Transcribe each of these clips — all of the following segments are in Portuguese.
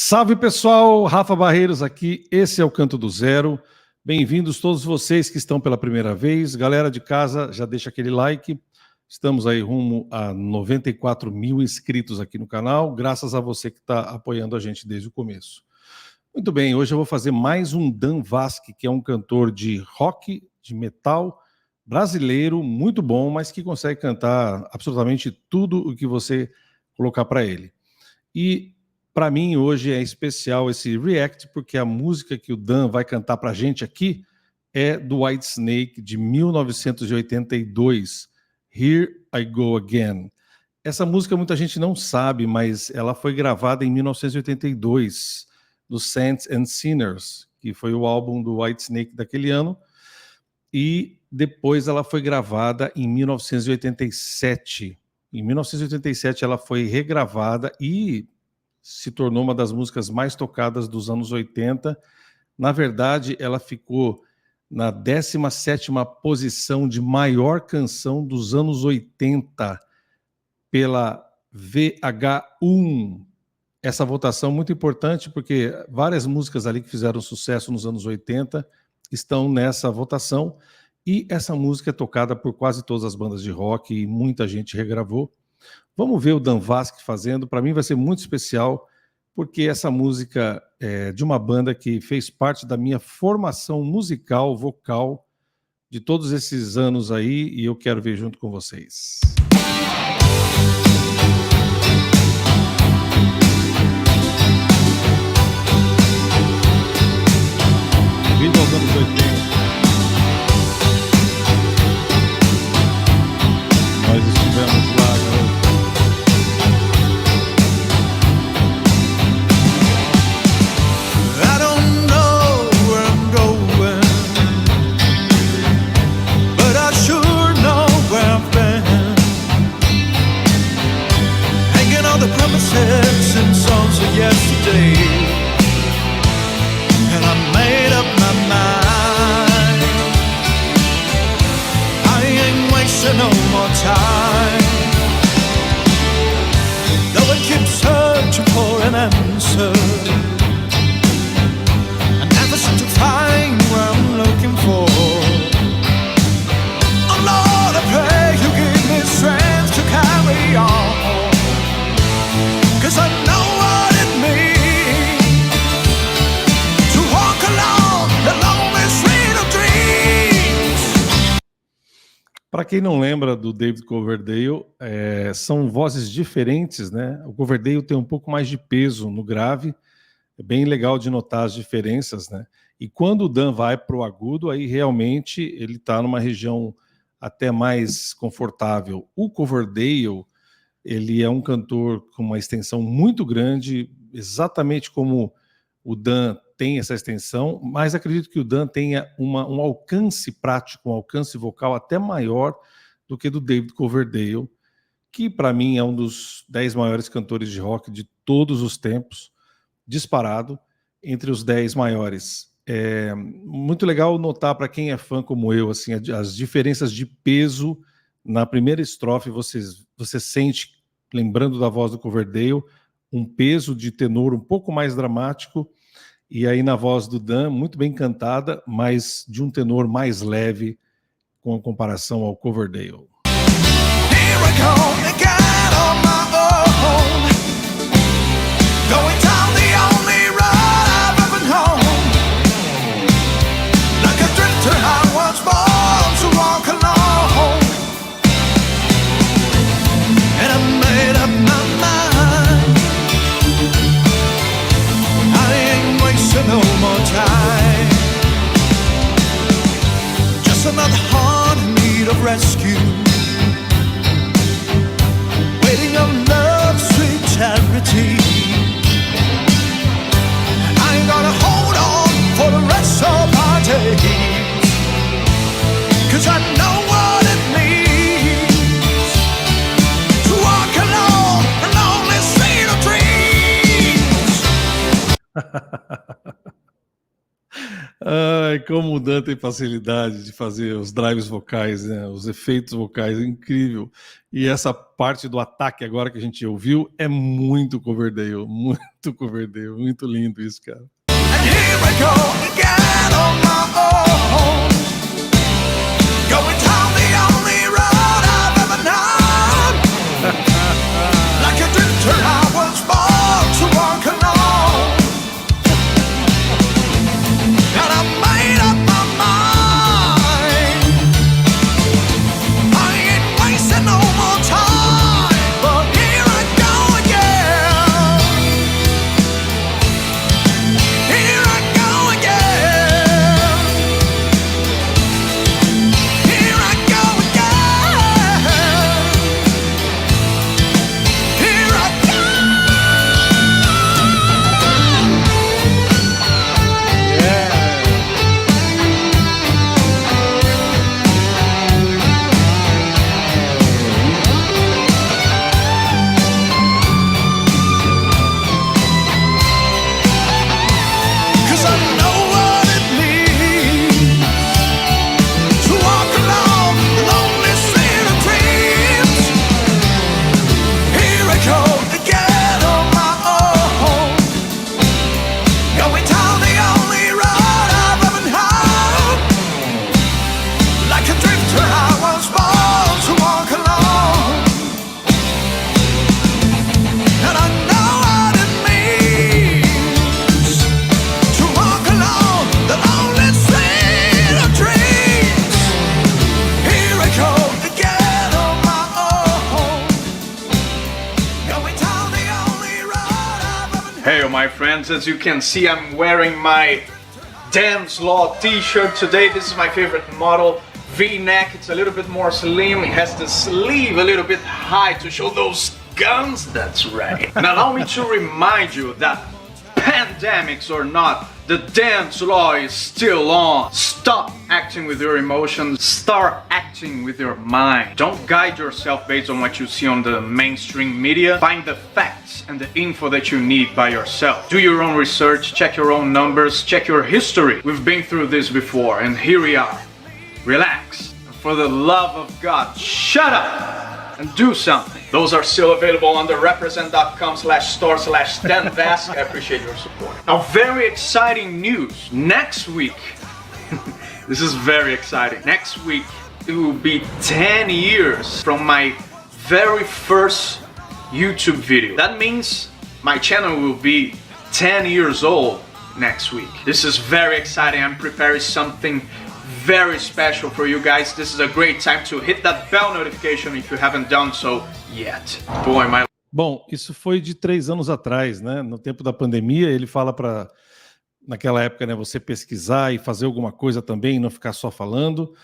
Salve pessoal, Rafa Barreiros aqui, esse é o Canto do Zero. Bem-vindos todos vocês que estão pela primeira vez. Galera de casa, já deixa aquele like. Estamos aí rumo a 94 mil inscritos aqui no canal, graças a você que está apoiando a gente desde o começo. Muito bem, hoje eu vou fazer mais um Dan Vasque, que é um cantor de rock, de metal, brasileiro, muito bom, mas que consegue cantar absolutamente tudo o que você colocar para ele. E para mim hoje é especial esse react, porque a música que o Dan vai cantar para a gente aqui é do Whitesnake, de 1982, Here I Go Again. Essa música muita gente não sabe, mas ela foi gravada em 1982, do Saints and Sinners, que foi o álbum do Whitesnake daquele ano, e depois ela foi gravada em 1987. Em 1987 ela foi regravada e se tornou uma das músicas mais tocadas dos anos 80. Na verdade, ela ficou na 17ª posição de maior canção dos anos 80 pela VH1. Essa votação é muito importante porque várias músicas ali que fizeram sucesso nos anos 80 estão nessa votação e essa música é tocada por quase todas as bandas de rock e muita gente regravou. Vamos ver o Dan Vasque fazendo, para mim vai ser muito especial, porque essa música é de uma banda que fez parte da minha formação musical, vocal, de todos esses anos aí, e eu quero ver junto com vocês. Viva os anos 80. Nós estivemos lá, galera. And songs of yesterday, and I made up my mind. I ain't wasting no more time. Though I keep searching for an answer, I never seem to find what I'm looking for. Oh Lord, I pray you give me strength to carry on, 'cause I know what it means to walk along the lonely street of dreams. Para quem não lembra do David Coverdale, são vozes diferentes, né? O Coverdale tem um pouco mais de peso no grave, é bem legal de notar as diferenças, né? E quando o Dan vai para o agudo, aí realmente ele está numa região até mais confortável. O Coverdale, ele é um cantor com uma extensão muito grande, exatamente como o Dan tem essa extensão, mas acredito que o Dan tenha um alcance prático, um alcance vocal até maior do que do David Coverdale, que para mim é um dos 10 maiores cantores de rock de todos os tempos, disparado entre os 10 maiores. É muito legal notar, para quem é fã como eu, assim, as diferenças de peso. Na primeira estrofe você sente, lembrando da voz do Coverdale, um peso de tenor um pouco mais dramático, e aí na voz do Dan, muito bem cantada, mas de um tenor mais leve com a comparação ao Coverdale. Here I go again on my own, going down the only road I've ever known. Like a drifter I was born to walk alone, and I made up my mind. I ain't wasting no more time. Just another heart in need of rescue, waiting on love's sweet charity. I ain't gonna hold on for the rest of our days, 'cause I know what it means to walk along the lonely street of dreams. Ai, como o Dan tem facilidade de fazer os drives vocais, né? Os efeitos vocais, é incrível. E essa parte do ataque agora que a gente ouviu é muito Coverdale, muito lindo isso, cara. And here I go again on my own, going down the only road I've ever known. Like a drifter, I was born to walk alone. And I made up my mind, I ain't wasting no more time. But here I go again, here I go again, here I go again, here I go. Cause I know what it means to walk alone, lonely street of dreams. Here I go again on my own, going down the only road I've ever known. Like a drifter, I was born to walk alone. And I know what it means to walk alone, the lonely street of dreams. Here I go again on my own, going down the only road I've ever known. Hey my friends, as you can see I'm wearing my Dan's Law t-shirt today. This is my favorite model, V-neck. It's a little bit more slim, it has the sleeve a little bit high to show those guns, that's right. And allow me to remind you that pandemics or not, the dance law is still on. Stop acting with your emotions, start acting with your mind. Don't guide yourself based on what you see on the mainstream media. Find the facts and the info that you need by yourself. Do your own research, check your own numbers, check your history. We've been through this before and here we are. Relax. For the love of God, shut up and do something. Those are still available on the represent.com/store/StanVask. I appreciate your support. Now, very exciting news. Next week, this is very exciting. Next week, it will be 10 years from my very first YouTube video. That means my channel will be 10 years old next week. This is very exciting. I'm preparing something very special for you guys. This is a great time to hit that bell notification if you haven't done so yet. Boy, my... Bom, isso foi de 3 anos atrás, né? No tempo da pandemia, ele fala para, naquela época, né, você pesquisar e fazer alguma coisa também, não ficar só falando.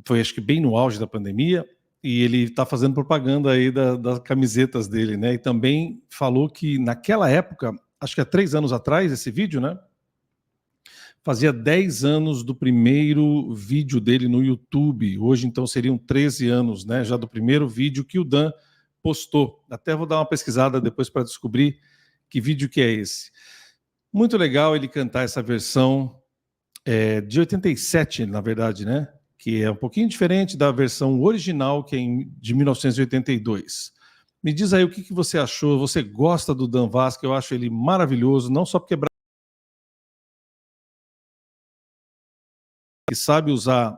Foi, acho que, bem no auge da pandemia. E ele está fazendo propaganda aí das camisetas dele, né? E também falou que naquela época, acho que há 3 anos atrás, esse vídeo, né? Fazia 10 anos do primeiro vídeo dele no YouTube. Hoje, então, seriam 13 anos, né? Já do primeiro vídeo que o Dan postou. Até vou dar uma pesquisada depois para descobrir que vídeo que é esse. Muito legal ele cantar essa versão de 87, na verdade, né? Que é um pouquinho diferente da versão original, que é de 1982. Me diz aí o que você achou. Você gosta do Dan Vasc? Eu acho ele maravilhoso, não só porque é que sabe usar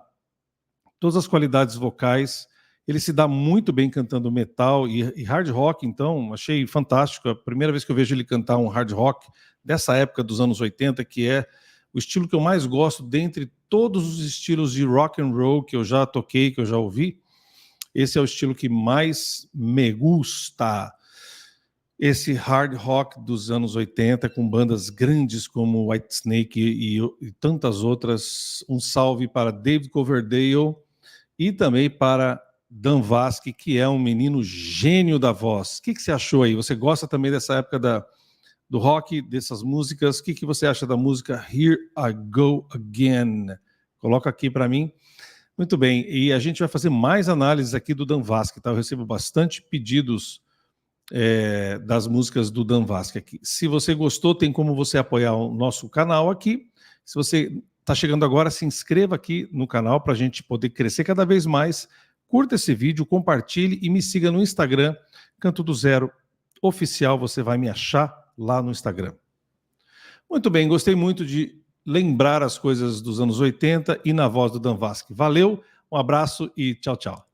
todas as qualidades vocais, ele se dá muito bem cantando metal e hard rock, então achei fantástico. A primeira vez que eu vejo ele cantar um hard rock dessa época dos anos 80, que é o estilo que eu mais gosto dentre todos os estilos de rock and roll que eu já toquei, que eu já ouvi. Esse é o estilo que mais me gusta. Esse hard rock dos anos 80, com bandas grandes como Whitesnake e tantas outras. Um salve para David Coverdale e também para Dan Vasc, que é um menino gênio da voz. O que você achou aí? Você gosta também dessa época do rock, dessas músicas? O que você acha da música Here I Go Again? Coloca aqui para mim. Muito bem, e a gente vai fazer mais análises aqui do Dan Vasc, tá? Eu recebo bastante pedidos das músicas do Dan Vasc aqui. Se você gostou, tem como você apoiar o nosso canal aqui. Se você tá chegando agora, se inscreva aqui no canal para a gente poder crescer cada vez mais. Curta esse vídeo, compartilhe e me siga no Instagram, Canto do Zero Oficial, você vai me achar lá no Instagram. Muito bem, gostei muito de lembrar as coisas dos anos 80 e na voz do Dan Vasque. Valeu, um abraço e tchau, tchau.